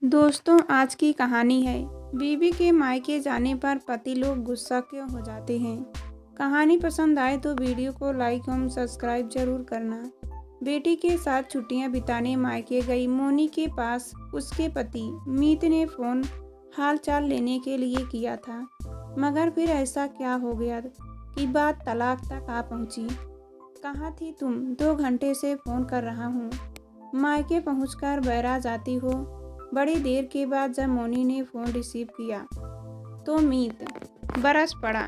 दोस्तों, आज की कहानी है बीवी के मायके जाने पर पति लोग गुस्सा क्यों हो जाते हैं। कहानी पसंद आए तो वीडियो को लाइक और सब्सक्राइब जरूर करना। बेटी के साथ छुट्टियां बिताने मायके गई मोनी के पास उसके पति मीत ने फोन हाल चाल लेने के लिए किया था, मगर फिर ऐसा क्या हो गया कि बात तलाक तक आ पहुंची। कहाँ थी तुम? 2 घंटे से फोन कर रहा हूँ। मायके पहुंचकर बैराज आती हो। बड़ी देर के बाद जब मोनी ने फ़ोन रिसीव किया तो मीत बरस पड़ा।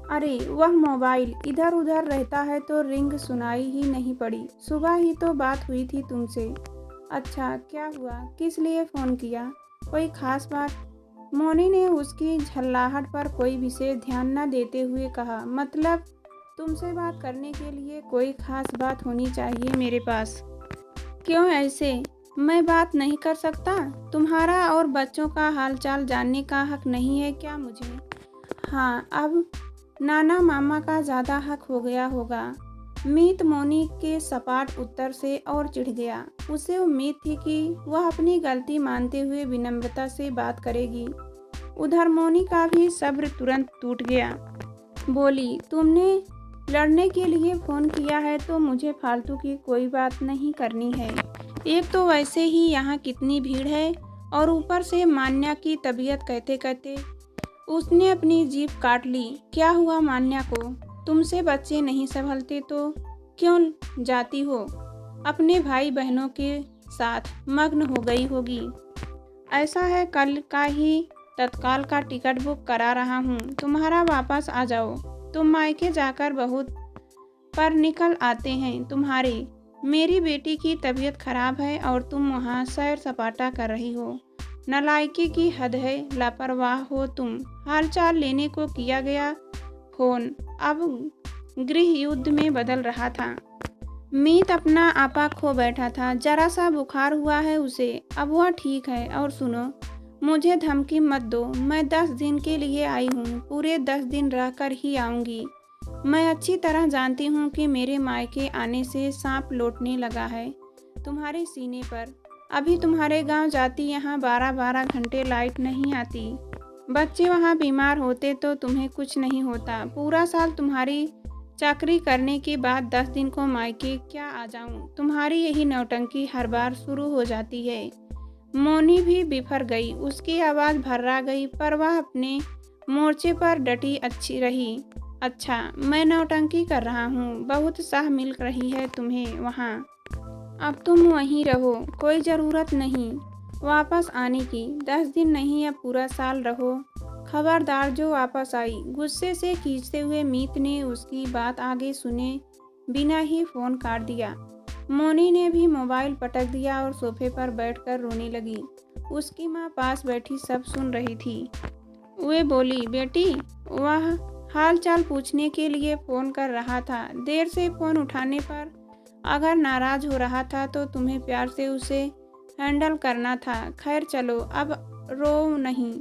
अरे वह मोबाइल इधर उधर रहता है तो रिंग सुनाई ही नहीं पड़ी। सुबह ही तो बात हुई थी तुमसे। अच्छा, क्या हुआ? किस लिए फ़ोन किया? कोई ख़ास बात? मोनी ने उसकी झल्लाहट पर कोई विशेष ध्यान न देते हुए कहा, मतलब तुमसे बात करने के लिए कोई ख़ास बात होनी चाहिए मेरे पास। क्यों ऐसे? मैं बात नहीं कर सकता? तुम्हारा और बच्चों का हालचाल जानने का हक नहीं है क्या मुझे? हाँ, अब नाना मामा का ज़्यादा हक हो गया होगा। मीत मोनी के सपाट उत्तर से और चिढ़ गया। उसे उम्मीद थी कि वह अपनी गलती मानते हुए विनम्रता से बात करेगी। उधर मोनी का भी सब्र तुरंत टूट गया। बोली, तुमने लड़ने के लिए फ़ोन किया है तो मुझे फालतू की कोई बात नहीं करनी है। एक तो वैसे ही यहाँ कितनी भीड़ है और ऊपर से मान्या की तबीयत कहते कहते उसने अपनी जीभ काट ली। क्या हुआ मान्या को? तुमसे बच्चे नहीं संभलते तो क्यों जाती हो? अपने भाई बहनों के साथ मग्न हो गई होगी। ऐसा है, कल का ही तत्काल का टिकट बुक करा रहा हूँ, तुम्हारा वापस आ जाओ। तुम मायके जाकर बहुत पर निकल आते हैं तुम्हारे। मेरी बेटी की तबीयत खराब है और तुम वहाँ सैर सपाटा कर रही हो। नालायकी की हद है, लापरवाह हो तुम। हालचाल लेने को किया गया फोन अब गृह युद्ध में बदल रहा था। मीत अपना आपा खो बैठा था। जरा सा बुखार हुआ है उसे, अब वह ठीक है। और सुनो, मुझे धमकी मत दो। मैं 10 दिन के लिए आई हूँ, पूरे 10 दिन रहकर ही आऊँगी। मैं अच्छी तरह जानती हूँ कि मेरे मायके आने से सांप लौटने लगा है तुम्हारे सीने पर। अभी तुम्हारे गांव जाती, यहाँ 12-12 घंटे लाइट नहीं आती। बच्चे वहाँ बीमार होते तो तुम्हें कुछ नहीं होता। पूरा साल तुम्हारी चाकरी करने के बाद 10 दिन को मायके क्या आ जाऊँ? तुम्हारी यही नौटंकी हर बार शुरू हो जाती है। मोनी भी बिफर गई, उसकी आवाज़ भर्रा गई, पर वह अपने मोर्चे पर डटी अच्छी रही। अच्छा, मैं नौटंकी कर रहा हूँ, बहुत सह मिल रही है तुम्हें वहाँ। अब तुम वहीं रहो, कोई ज़रूरत नहीं वापस आने की। 10 दिन नहीं, अब पूरा साल रहो। खबरदार जो वापस आई। गुस्से से खींचते हुए मीत ने उसकी बात आगे सुने बिना ही फ़ोन काट दिया। मोनी ने भी मोबाइल पटक दिया और सोफे पर बैठकर रोने लगी। उसकी माँ पास बैठी सब सुन रही थी। वे बोली, बेटी, वह हाल चाल पूछने के लिए फ़ोन कर रहा था। देर से फ़ोन उठाने पर अगर नाराज़ हो रहा था तो तुम्हें प्यार से उसे हैंडल करना था। खैर चलो, अब रो नहीं,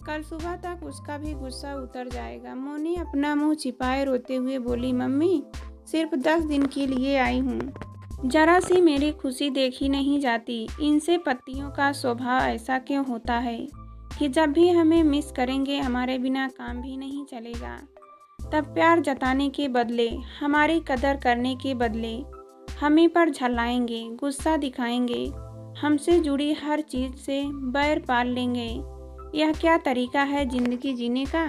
कल सुबह तक उसका भी गुस्सा उतर जाएगा। मोनी अपना मुंह छिपाए रोते हुए बोली, मम्मी, सिर्फ 10 दिन के लिए आई हूँ। जरा सी मेरी खुशी देखी नहीं जाती। इनसे पत्तियों का स्वभाव ऐसा क्यों होता है कि जब भी हमें मिस करेंगे हमारे बिना काम भी नहीं चलेगा। तब प्यार जताने के बदले, हमारी कदर करने के बदले हम ही पर झल्लाएंगे, गुस्सा दिखाएंगे, हमसे जुड़ी हर चीज़ से बैर पाल लेंगे। यह क्या तरीका है ज़िंदगी जीने का?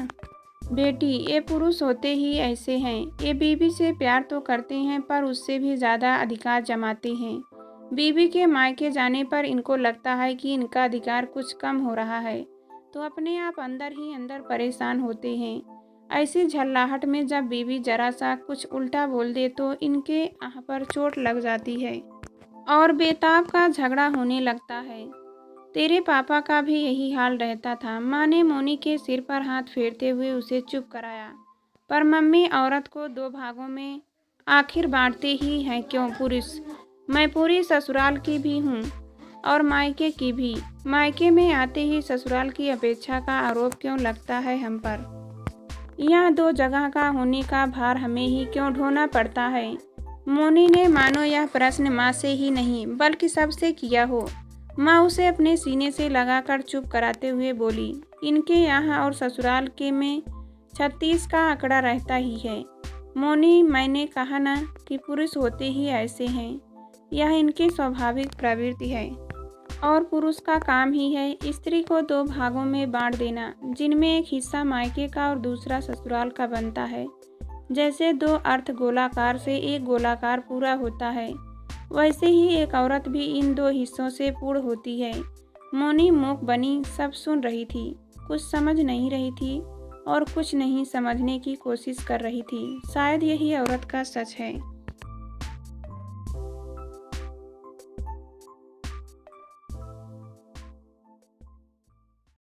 बेटी, ये पुरुष होते ही ऐसे हैं। ये बीवी से प्यार तो करते हैं पर उससे भी ज़्यादा अधिकार जमाते हैं। बीवी के मायके जाने पर इनको लगता है कि इनका अधिकार कुछ कम हो रहा है, तो अपने आप अंदर ही अंदर परेशान होते हैं। ऐसी झल्लाहट में जब बीवी जरा सा कुछ उल्टा बोल दे तो इनके आह पर चोट लग जाती है और बेताब का झगड़ा होने लगता है। तेरे पापा का भी यही हाल रहता था। माँ ने मोनी के सिर पर हाथ फेरते हुए उसे चुप कराया। पर मम्मी, औरत को 2 भागों में आखिर बांटते ही हैं क्यों पुरुष? मैं पूरी ससुराल की भी हूँ और मायके की भी। मायके में आते ही ससुराल की अपेक्षा का आरोप क्यों लगता है हम पर? यह 2 जगह का होने का भार हमें ही क्यों ढोना पड़ता है? मोनी ने मानो यह प्रश्न माँ से ही नहीं बल्कि सबसे किया हो। माँ उसे अपने सीने से लगाकर चुप कराते हुए बोली, इनके यहाँ और ससुराल के में 36 का आंकड़ा रहता ही है। मोनी, मैंने कहा ना कि पुरुष होते ही ऐसे हैं। यह इनकी स्वाभाविक प्रवृत्ति है और पुरुष का काम ही है स्त्री को 2 भागों में बांट देना, जिनमें एक हिस्सा मायके का और दूसरा ससुराल का बनता है। जैसे 2 अर्ध गोलाकार से एक गोलाकार पूरा होता है, वैसे ही एक औरत भी इन 2 हिस्सों से पूर्ण होती है। मोनी मूक बनी सब सुन रही थी, कुछ समझ नहीं रही थी और कुछ नहीं समझने की कोशिश कर रही थी। शायद यही औरत का सच है।